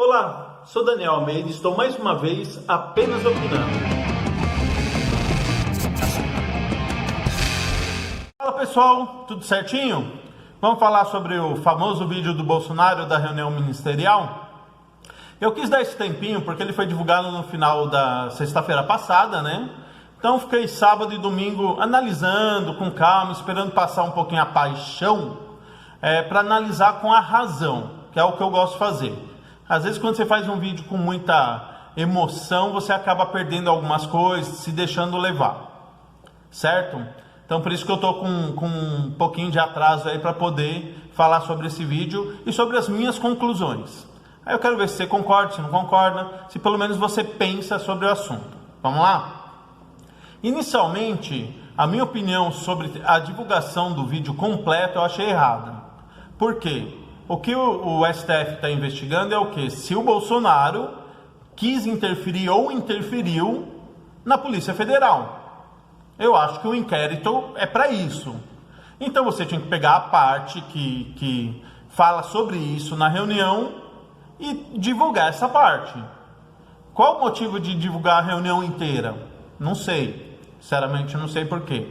Olá, sou Daniel Almeida e estou mais uma vez apenas opinando. Fala pessoal, tudo certinho? Vamos falar sobre o famoso vídeo do Bolsonaro da reunião ministerial? Eu quis dar esse tempinho porque ele foi divulgado no final da sexta-feira passada, né? Então fiquei sábado e domingo analisando com calma, esperando passar um pouquinho a paixão, para analisar com a razão, que é o que eu gosto de fazer. Às vezes quando você faz um vídeo com muita emoção, você acaba perdendo algumas coisas, se deixando levar, certo? Então por isso que eu tô com um pouquinho de atraso aí para poder falar sobre esse vídeo e sobre as minhas conclusões. Aí eu quero ver se você concorda, se não concorda, se pelo menos você pensa sobre o assunto. Vamos lá? Inicialmente, a minha opinião sobre a divulgação do vídeo completo eu achei errada. Por quê? O que o STF está investigando é o que? Se o Bolsonaro quis interferir ou interferiu na Polícia Federal. Eu acho que o inquérito é para isso. Então você tinha que pegar a parte que fala sobre isso na reunião e divulgar essa parte. Qual o motivo de divulgar a reunião inteira? Não sei. Sinceramente, não sei por quê.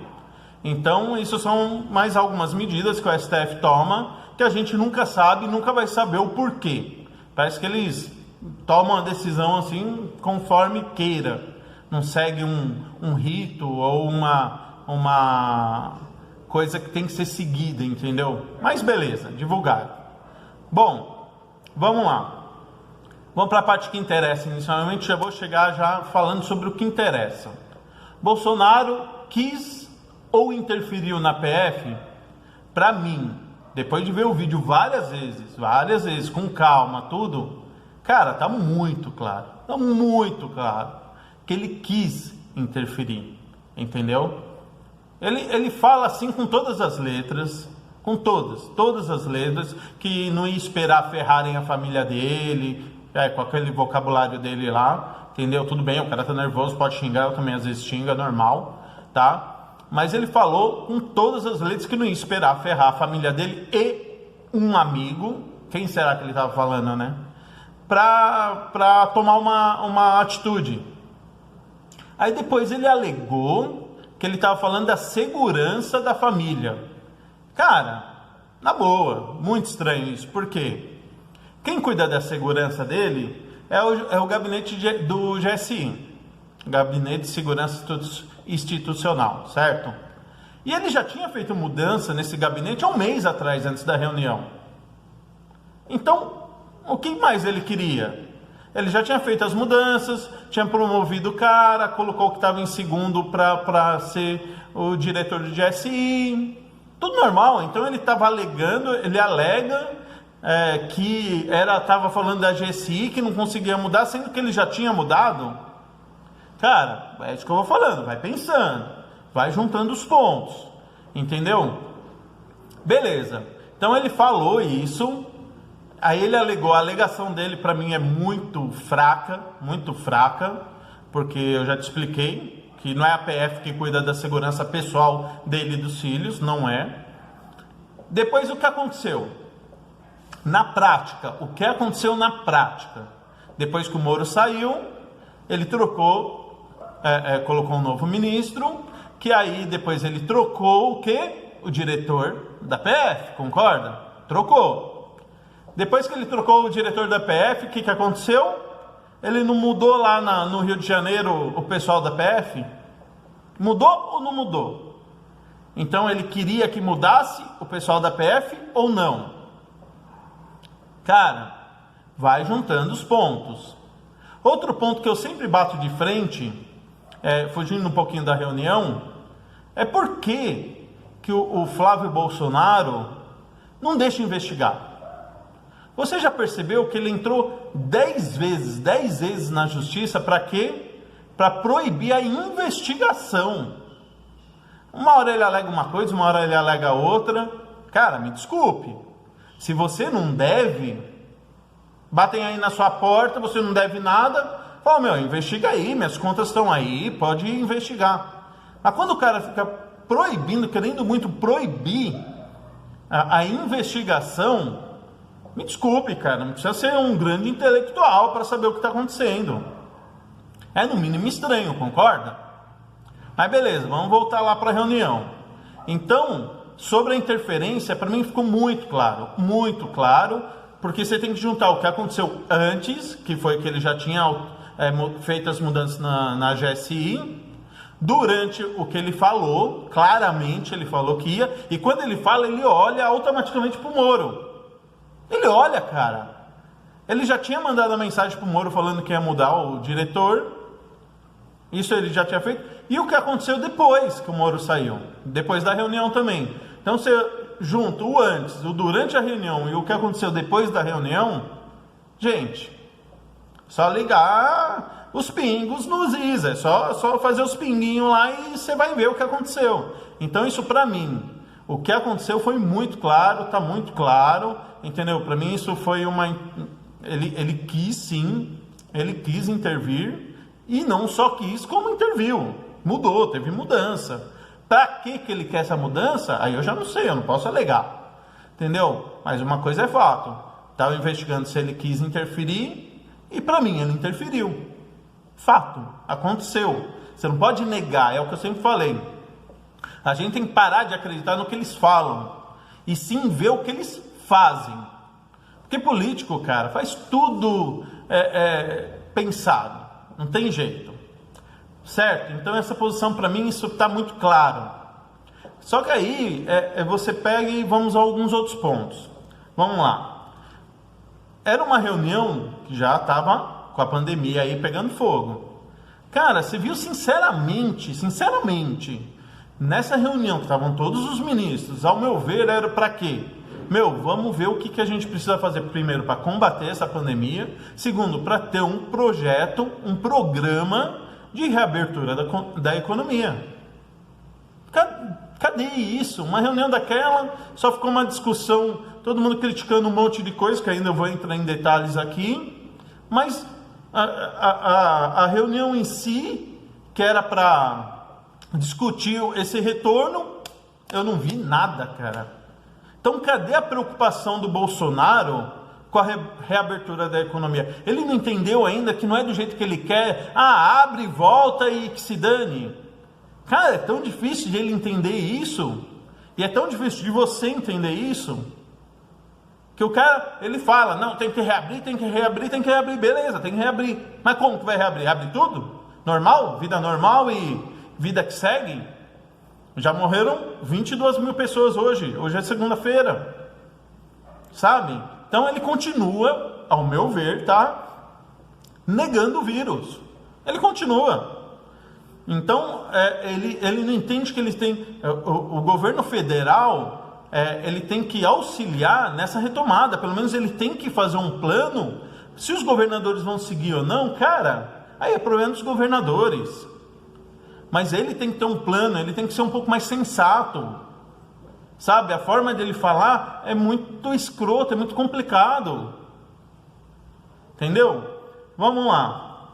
Então, isso são mais algumas medidas que o STF toma, que a gente nunca sabe, nunca vai saber o porquê. Parece que eles tomam a decisão assim, conforme queira. Não segue um rito ou uma coisa que tem que ser seguida, entendeu? Mas beleza, divulgar. Bom, vamos lá. Vamos para a parte que interessa inicialmente, já vou chegar já falando sobre o que interessa. Bolsonaro quis ou interferiu na PF? Para mim, depois de ver o vídeo várias vezes, com calma, tudo, cara, tá muito claro que ele quis interferir, entendeu? Ele fala assim com todas as letras, com todas as letras, que não ia esperar ferrarem a família dele, com aquele vocabulário dele lá, entendeu? Tudo bem, o cara tá nervoso, pode xingar, eu também às vezes xingo, é normal, tá? Mas ele falou com todas as letras que não ia esperar ferrar a família dele e um amigo, quem será que ele estava falando, né? Pra tomar uma atitude. Aí depois ele alegou que ele estava falando da segurança da família. Cara, na boa, muito estranho isso. Por quê? Quem cuida da segurança dele é o gabinete do GSI, Gabinete de Segurança Institucional, certo? E ele já tinha feito mudança nesse gabinete há um mês atrás, antes da reunião. Então, o que mais ele queria? Ele já tinha feito as mudanças, tinha promovido o cara, colocou o que estava em segundo para ser o diretor do GSI, tudo normal. Então ele estava alegando, ele alega que estava falando da GSI, que não conseguia mudar, sendo que ele já tinha mudado. Cara, é isso que eu vou falando, vai pensando, vai juntando os pontos, entendeu? Beleza, então ele falou isso, aí ele alegou, a alegação dele para mim é muito fraca, porque eu já te expliquei que não é a PF que cuida da segurança pessoal dele e dos filhos, não é. Depois o que aconteceu? Na prática, o que aconteceu na prática? Depois que o Moro saiu, ele colocou um novo ministro, que aí depois ele trocou o quê? O diretor da PF, concorda? Trocou. Depois que ele trocou o diretor da PF, o que aconteceu? Ele não mudou lá no Rio de Janeiro o pessoal da PF? Mudou ou não mudou? Então ele queria que mudasse o pessoal da PF ou não? Cara, vai juntando os pontos. Outro ponto que eu sempre bato de frente, fugindo um pouquinho da reunião, é por que o Flávio Bolsonaro não deixa investigar. Você já percebeu que ele entrou 10 vezes na justiça para quê? Para proibir a investigação. Uma hora ele alega uma coisa, uma hora ele alega outra. Cara, me desculpe. Se você não deve, batem aí na sua porta, você não deve nada, fala, investiga aí, minhas contas estão aí, pode investigar. Mas quando o cara fica proibindo, querendo muito proibir a investigação, Me desculpe, cara, não precisa ser um grande intelectual para saber o que está acontecendo. É no mínimo estranho, concorda? Mas beleza, vamos voltar lá para a reunião. Então, sobre a interferência, para mim ficou muito claro, porque você tem que juntar o que aconteceu antes, que foi que ele já tinha feito as mudanças na GSI, durante o que ele falou, claramente ele falou que ia, e quando ele fala, ele olha automaticamente para o Moro. Ele olha, cara. Ele já tinha mandado a mensagem para o Moro falando que ia mudar o diretor, isso ele já tinha feito, e o que aconteceu depois que o Moro saiu, depois da reunião também. Então você junta o antes, o durante a reunião e o que aconteceu depois da reunião, gente, só ligar os pingos nos is, é só fazer os pinguinhos lá e você vai ver o que aconteceu. Então isso para mim, o que aconteceu foi muito claro, tá muito claro, entendeu? Para mim isso foi ele quis sim, ele quis intervir e não só quis, como interviu, mudou, teve mudança. Para que ele quer essa mudança? Aí eu já não sei, eu não posso alegar, entendeu? Mas uma coisa é fato, estava investigando se ele quis interferir e para mim ele interferiu. Fato, aconteceu. Você não pode negar, é o que eu sempre falei. A gente tem que parar de acreditar no que eles falam e sim ver o que eles fazem. Porque político, cara, faz tudo pensado, não tem jeito. Certo? Então essa posição para mim, isso está muito claro. Só que aí você pega e vamos a alguns outros pontos. Vamos lá. Era uma reunião que já estava com a pandemia aí pegando fogo. Cara, você viu sinceramente, nessa reunião que estavam todos os ministros, ao meu ver, era para quê? Vamos ver o que a gente precisa fazer primeiro para combater essa pandemia. Segundo, para ter um projeto, um programa de reabertura da economia. Cadê isso? Uma reunião daquela, só ficou uma discussão, todo mundo criticando um monte de coisa, que ainda eu vou entrar em detalhes aqui, mas a reunião em si, que era para discutir esse retorno, eu não vi nada, cara. Então, cadê a preocupação do Bolsonaro com a reabertura da economia? Ele não entendeu ainda que não é do jeito que ele quer. Abre, volta e que se dane. Cara, é tão difícil de ele entender isso. E é tão difícil de você entender isso. Que o cara, ele fala, não, tem que reabrir. Beleza, tem que reabrir. Mas como que vai reabrir? Abre tudo? Normal? Vida normal e vida que segue? Já morreram 22 mil pessoas hoje. Hoje é segunda-feira. Sabe? Então ele continua, ao meu ver, tá? Negando o vírus. Ele continua. Então, ele não entende que eles têm... O governo federal, ele tem que auxiliar nessa retomada. Pelo menos ele tem que fazer um plano. Se os governadores vão seguir ou não, cara, aí é problema dos governadores. Mas ele tem que ter um plano, ele tem que ser um pouco mais sensato. Sabe, a forma dele falar é muito escrota, é muito complicado. Entendeu? Vamos lá.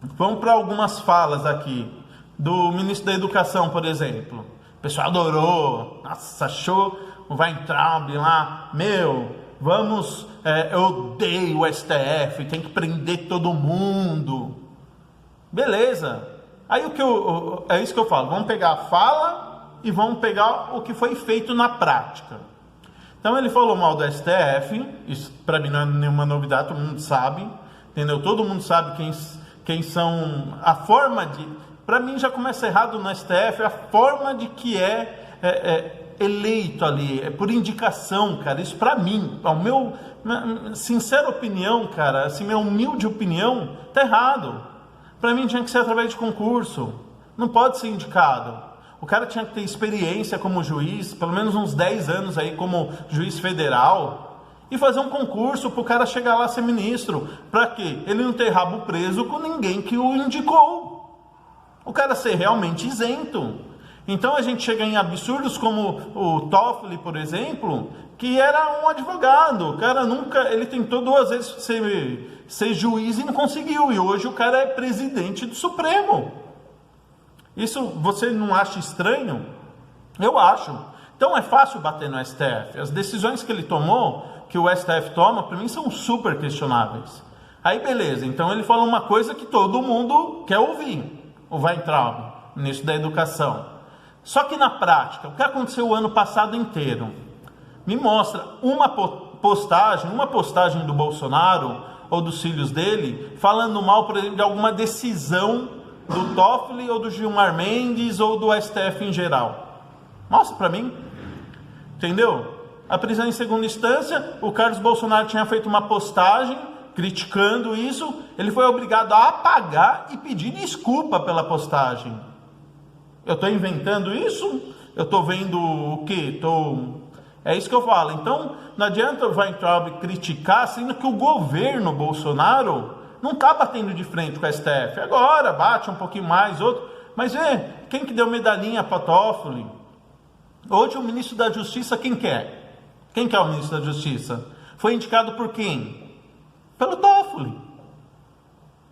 Vamos para algumas falas aqui. Do ministro da Educação, por exemplo. O pessoal adorou. Nossa, achou o Weintraub lá. Vamos... eu odeio o STF, tem que prender todo mundo. Beleza. Aí é isso que eu falo. Vamos pegar a fala e vamos pegar o que foi feito na prática. Então ele falou mal do STF, isso para mim não é nenhuma novidade, todo mundo sabe, entendeu? Todo mundo sabe quem são, a forma de... Para mim já começa errado no STF, a forma de que eleito ali, é por indicação, cara. Isso para mim, a minha sincera opinião, cara, assim, minha humilde opinião, tá errado. Para mim tinha que ser através de concurso, não pode ser indicado. O cara tinha que ter experiência como juiz, pelo menos uns 10 anos aí como juiz federal, e fazer um concurso para o cara chegar lá a ser ministro. Para quê? Ele não ter rabo preso com ninguém que o indicou. O cara ser realmente isento. Então a gente chega em absurdos como o Toffoli, por exemplo, que era um advogado. O cara ele tentou 2 vezes ser juiz e não conseguiu. E hoje o cara é presidente do Supremo. Isso você não acha estranho? Eu acho. Então é fácil bater no STF. As decisões que ele tomou que o STF toma, para mim, são super questionáveis. Aí, beleza. Então, ele fala uma coisa que todo mundo quer ouvir. O Weintraub, ministro da Educação. Só que, na prática, o que aconteceu o ano passado inteiro? Me mostra uma postagem do Bolsonaro ou dos filhos dele falando mal, por exemplo, de alguma decisão do Toffoli ou do Gilmar Mendes ou do STF em geral. Mostra para mim. Entendeu? A prisão em segunda instância, o Carlos Bolsonaro tinha feito uma postagem criticando isso, ele foi obrigado a apagar e pedir desculpa pela postagem. Eu estou inventando isso? Eu estou vendo o quê? É isso que eu falo. Então, não adianta o Weintraub criticar, sendo que o governo Bolsonaro não está batendo de frente com a STF. Agora, bate um pouquinho mais, outro. Mas quem que deu medalhinha para Toffoli? Hoje o ministro da Justiça, quem que é? Quem que é o ministro da Justiça? Foi indicado por quem? Pelo Toffoli.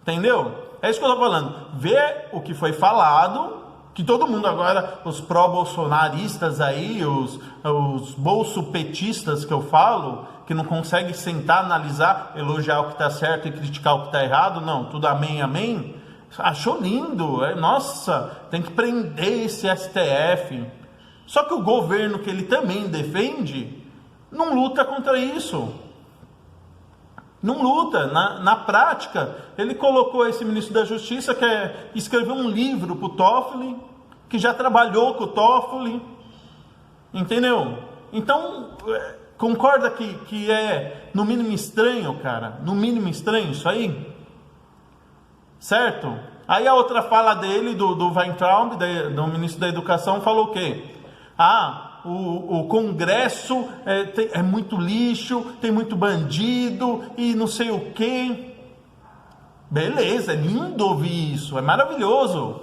Entendeu? É isso que eu estou falando. Vê o que foi falado, que todo mundo agora, os pró-bolsonaristas aí, os bolsopetistas que eu falo, que não conseguem sentar, analisar, elogiar o que está certo e criticar o que está errado, não, tudo amém, amém. Achou lindo, nossa, tem que prender esse STF. Só que o governo que ele também defende não luta contra isso. Não luta. Na prática, ele colocou esse ministro da Justiça que escreveu um livro para o Toffoli, que já trabalhou com o Toffoli. Entendeu? Então, concorda que é no mínimo estranho, cara? No mínimo estranho isso aí? Certo? Aí a outra fala dele, do Weintraub, do ministro da Educação, falou o quê? O Congresso é muito lixo, tem muito bandido e não sei o quê. Beleza, é lindo ouvir isso, é maravilhoso.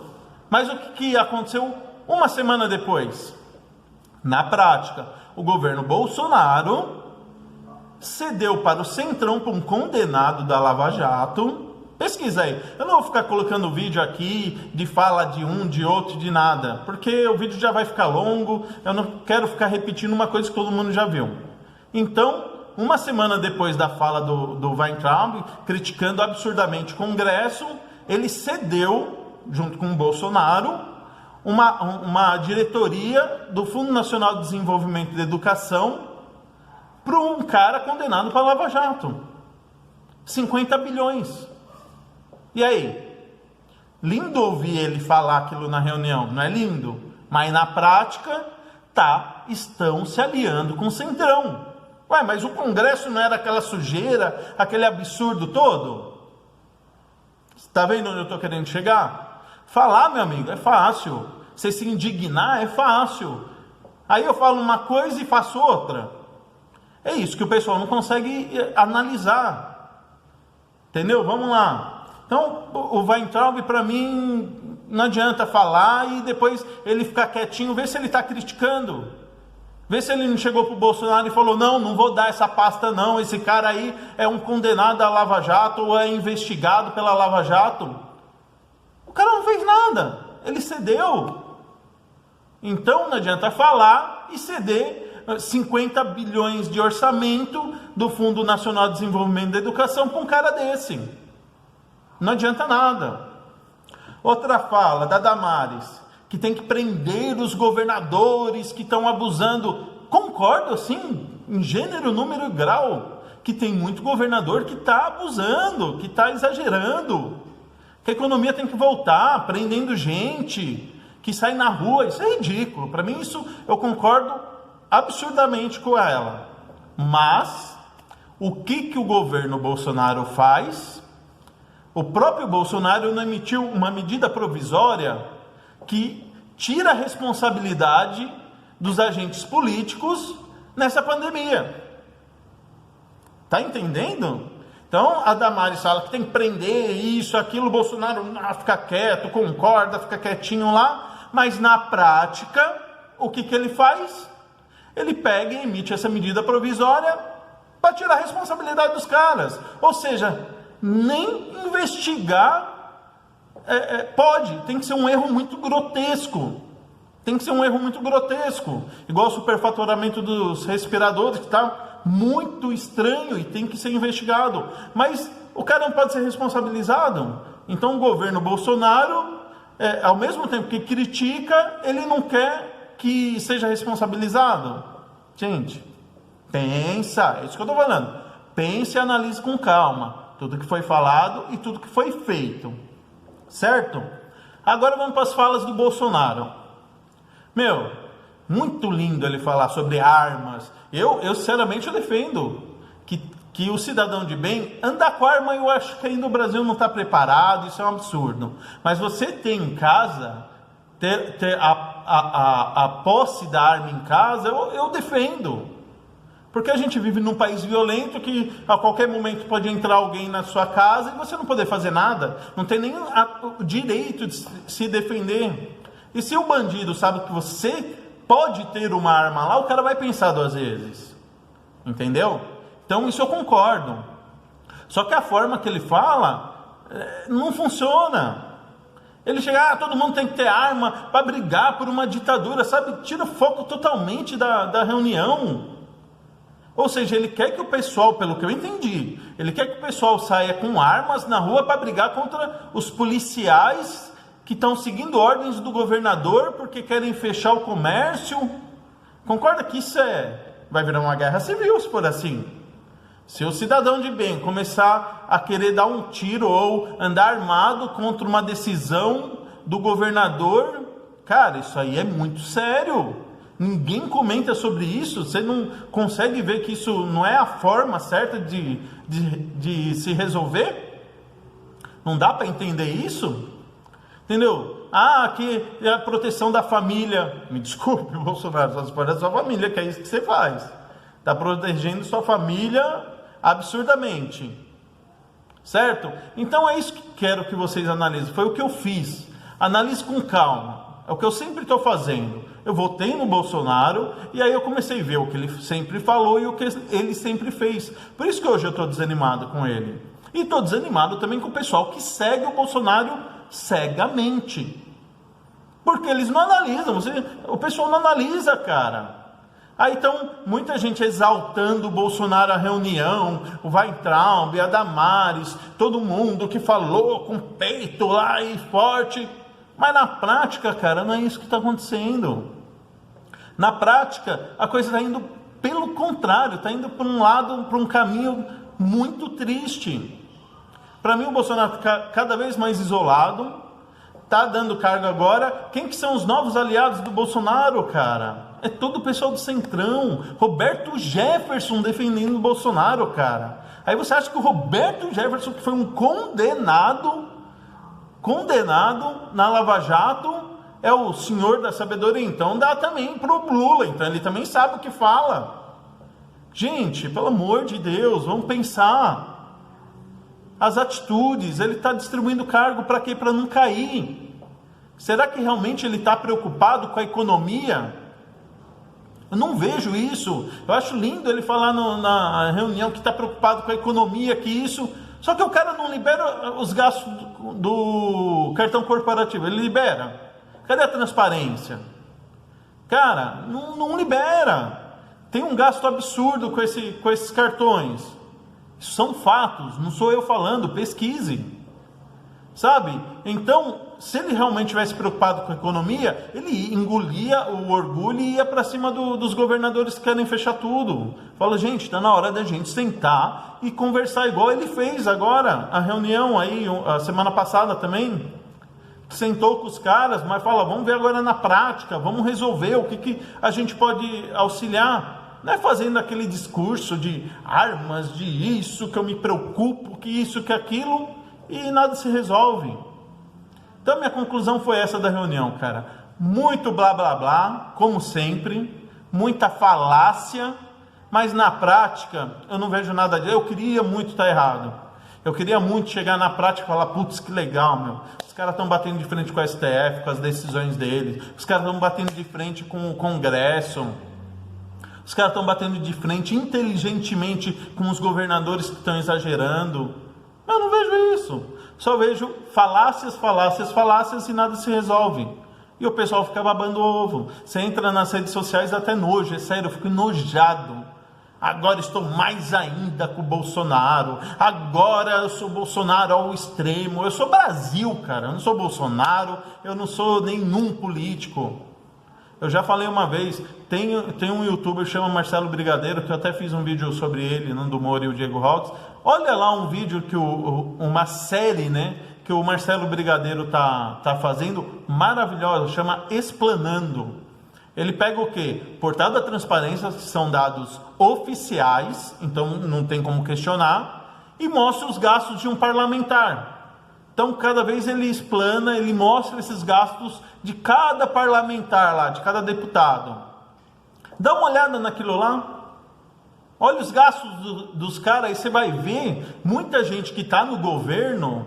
Mas o que aconteceu uma semana depois? Na prática, o governo Bolsonaro cedeu para o Centrão, para um condenado da Lava Jato. Pesquisa aí. Eu não vou ficar colocando vídeo aqui de fala de um, de outro, de nada, porque o vídeo já vai ficar longo. Eu não quero ficar repetindo uma coisa que todo mundo já viu. Então, uma semana depois da fala do Weintraub, criticando absurdamente o Congresso, ele cedeu, junto com o Bolsonaro, uma diretoria do Fundo Nacional de Desenvolvimento da Educação para um cara condenado para Lava Jato. 50 bilhões. E aí? Lindo ouvir ele falar aquilo na reunião, não é lindo? Mas na prática, estão se aliando com o Centrão. Ué, mas o Congresso não era aquela sujeira, aquele absurdo todo? Está vendo onde eu estou querendo chegar? Falar, meu amigo, é fácil. Você se indignar é fácil. Aí eu falo uma coisa e faço outra. É isso que o pessoal não consegue analisar. Entendeu? Vamos lá. Então, o Weintraub, para mim, não adianta falar e depois ele ficar quietinho, ver se ele está criticando. Vê se ele não chegou para o Bolsonaro e falou, não vou dar essa pasta não, esse cara aí é um condenado à Lava Jato ou é investigado pela Lava Jato. O cara não fez nada, ele cedeu. Então, não adianta falar e ceder 50 bilhões de orçamento do Fundo Nacional de Desenvolvimento da Educação para um cara desse. Não adianta nada. Outra fala da Damares, que tem que prender os governadores que estão abusando. Concordo, sim, em gênero, número e grau, que tem muito governador que está abusando, que está exagerando, que a economia tem que voltar, prendendo gente, que sai na rua. Isso é ridículo. Para mim, isso eu concordo absurdamente com ela. Mas, o que o governo Bolsonaro faz? O próprio Bolsonaro não emitiu uma medida provisória que tira a responsabilidade dos agentes políticos nessa pandemia. Tá entendendo? Então, a Damares fala que tem que prender isso, aquilo, o Bolsonaro fica quieto, concorda, fica quietinho lá, mas na prática, o que ele faz? Ele pega e emite essa medida provisória para tirar a responsabilidade dos caras. Ou seja, nem investigar pode, tem que ser um erro muito grotesco. Tem que ser um erro muito grotesco. Igual o superfaturamento dos respiradores, que está muito estranho e tem que ser investigado. Mas o cara não pode ser responsabilizado. Então o governo Bolsonaro, ao mesmo tempo que critica, ele não quer que seja responsabilizado. Gente, pensa, é isso que eu estou falando. Pense e analise com calma tudo que foi falado e tudo que foi feito. Certo? Agora vamos para as falas do Bolsonaro. Muito lindo ele falar sobre armas. Eu sinceramente, eu defendo que o cidadão de bem andar com arma. Eu acho que ainda o Brasil não está preparado, isso é um absurdo. Mas você ter em casa, ter a posse da arma em casa, eu defendo. Porque a gente vive num país violento que a qualquer momento pode entrar alguém na sua casa e você não poder fazer nada. Não tem nem o direito de se defender. E se o bandido sabe que você pode ter uma arma lá, o cara vai pensar 2 vezes. Entendeu? Então isso eu concordo. Só que a forma que ele fala não funciona. Ele chega, todo mundo tem que ter arma para brigar por uma ditadura, sabe? Tira o foco totalmente da reunião. Ou seja, ele quer que o pessoal, pelo que eu entendi, ele quer que o pessoal saia com armas na rua para brigar contra os policiais que estão seguindo ordens do governador porque querem fechar o comércio. Concorda que isso vai virar uma guerra civil, se for assim? Se o cidadão de bem começar a querer dar um tiro ou andar armado contra uma decisão do governador, cara, isso aí é muito sério. Ninguém comenta sobre isso. Você não consegue ver que isso não é a forma certa de se resolver? Não dá para entender isso? Entendeu? Que é a proteção da família. Me desculpe, Bolsonaro, só se pode da sua família, que é isso que você faz. Está protegendo sua família absurdamente. Certo? Então é isso que quero que vocês analisem. Foi o que eu fiz. Analise com calma. É o que eu sempre estou fazendo. Eu votei no Bolsonaro e aí eu comecei a ver o que ele sempre falou e o que ele sempre fez. Por isso que hoje eu estou desanimado com ele. E estou desanimado também com o pessoal que segue o Bolsonaro cegamente. Porque eles não analisam. O pessoal não analisa, cara. Aí então, muita gente exaltando o Bolsonaro à reunião, o Weintraub, a Damares, todo mundo que falou com peito lá e forte. Mas na prática, cara, não é isso que está acontecendo. Na prática, a coisa está indo pelo contrário, está indo para um lado, para um caminho muito triste. Para mim, o Bolsonaro está cada vez mais isolado, está dando cargo agora. Quem que são os novos aliados do Bolsonaro, cara? É todo o pessoal do Centrão. Roberto Jefferson defendendo o Bolsonaro, cara. Aí você acha que o Roberto Jefferson, que foi um condenado na Lava Jato, é o senhor da sabedoria? Então dá também pro Lula, então ele também sabe o que fala. Gente, pelo amor de Deus, vamos pensar. As atitudes, ele está distribuindo cargo para quê? Para não cair. Será que realmente ele está preocupado com a economia? Eu não vejo isso. Eu acho lindo ele falar na reunião que está preocupado com a economia, que isso... Só que o cara não libera os gastos do cartão corporativo. Ele libera. Cadê a transparência? Cara, não libera. Tem um gasto absurdo com esses cartões. Isso são fatos, não sou eu falando, pesquise. Sabe? Então, se ele realmente tivesse preocupado com a economia, ele engolia o orgulho e ia para cima dos governadores que querem fechar tudo. Fala, gente, está na hora da gente sentar e conversar, igual ele fez agora, a reunião aí, a semana passada também. Sentou com os caras, mas fala, vamos ver agora na prática, vamos resolver o que a gente pode auxiliar. Não é fazendo aquele discurso de armas, de isso, que eu me preocupo, que isso, que aquilo, e nada se resolve. Então minha conclusão foi essa da reunião, cara. Muito blá blá blá, como sempre, muita falácia, mas na prática eu não vejo nada disso. Eu queria muito estar errado. Eu queria muito chegar na prática e falar, putz, que legal, meu. Os caras estão batendo de frente com a STF, com as decisões deles. Os caras estão batendo de frente com o Congresso. Os caras estão batendo de frente inteligentemente com os governadores que estão exagerando. Eu não vejo isso. Só vejo falácias, falácias, falácias e nada se resolve. E o pessoal fica babando o ovo. Você entra nas redes sociais, dá até nojo. É sério, eu fico enojado. Agora estou mais ainda com o Bolsonaro. Agora eu sou Bolsonaro ao extremo. Eu sou Brasil, cara. Eu não sou Bolsonaro. Eu não sou nenhum político. Eu já falei uma vez. Tem um youtuber que chama Marcelo Brigadeiro, que eu até fiz um vídeo sobre ele, Nando Moura e o Diego Rox. Olha lá um vídeo que uma série, né, que o Marcelo Brigadeiro tá fazendo, maravilhosa, chama Explanando. Ele pega o quê? Portal da transparência, que são dados oficiais, então não tem como questionar, e mostra os gastos de um parlamentar. Então, cada vez ele explana, ele mostra esses gastos de cada parlamentar lá, de cada deputado. Dá uma olhada naquilo lá. Olha os gastos dos caras, aí você vai ver muita gente que está no governo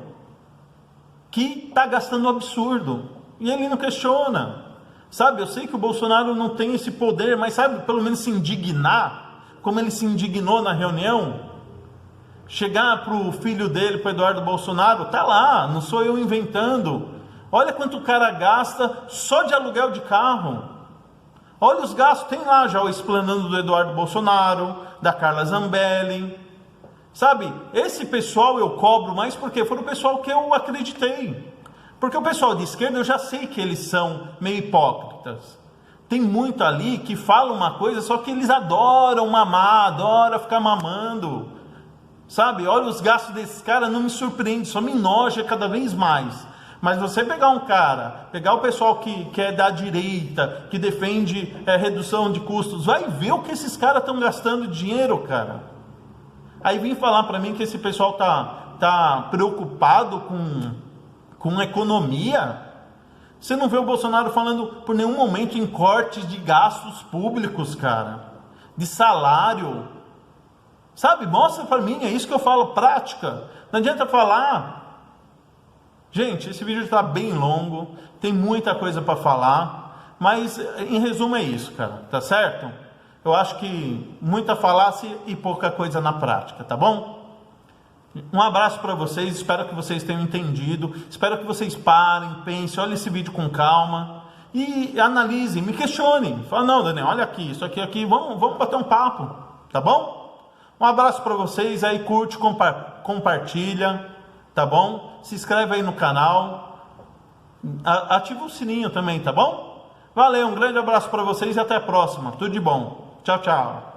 que está gastando um absurdo. E ele não questiona. Sabe, eu sei que o Bolsonaro não tem esse poder, mas sabe, pelo menos se indignar, como ele se indignou na reunião, chegar para o filho dele, para o Eduardo Bolsonaro, tá lá, não sou eu inventando, olha quanto o cara gasta só de aluguel de carro, olha os gastos, tem lá já o explanando do Eduardo Bolsonaro, da Carla Zambelli, sabe, esse pessoal eu cobro mais porque foi o pessoal que eu acreditei. Porque o pessoal de esquerda, eu já sei que eles são meio hipócritas. Tem muito ali que fala uma coisa, só que eles adoram mamar, adoram ficar mamando. Sabe, olha os gastos desses caras, não me surpreende, só me enoja cada vez mais. Mas você pegar um cara, pegar o pessoal que é da direita, que defende redução de custos, vai ver o que esses caras estão gastando de dinheiro, cara. Aí vem falar para mim que esse pessoal tá preocupado com economia. Você não vê o Bolsonaro falando por nenhum momento em cortes de gastos públicos, cara, de salário, sabe, mostra para mim, é isso que eu falo, prática, não adianta falar. Gente, esse vídeo está bem longo, tem muita coisa para falar, mas em resumo é isso, cara, tá certo? Eu acho que muita falácia e pouca coisa na prática, tá bom? Um abraço para vocês, espero que vocês tenham entendido, espero que vocês parem, pensem, olhem esse vídeo com calma e analisem, me questionem. Fala, não, Daniel, olha aqui, isso aqui, vamos bater um papo, tá bom? Um abraço para vocês, aí curte, compartilha, tá bom? Se inscreve aí no canal, ativa o sininho também, tá bom? Valeu, um grande abraço para vocês e até a próxima, tudo de bom, tchau, tchau.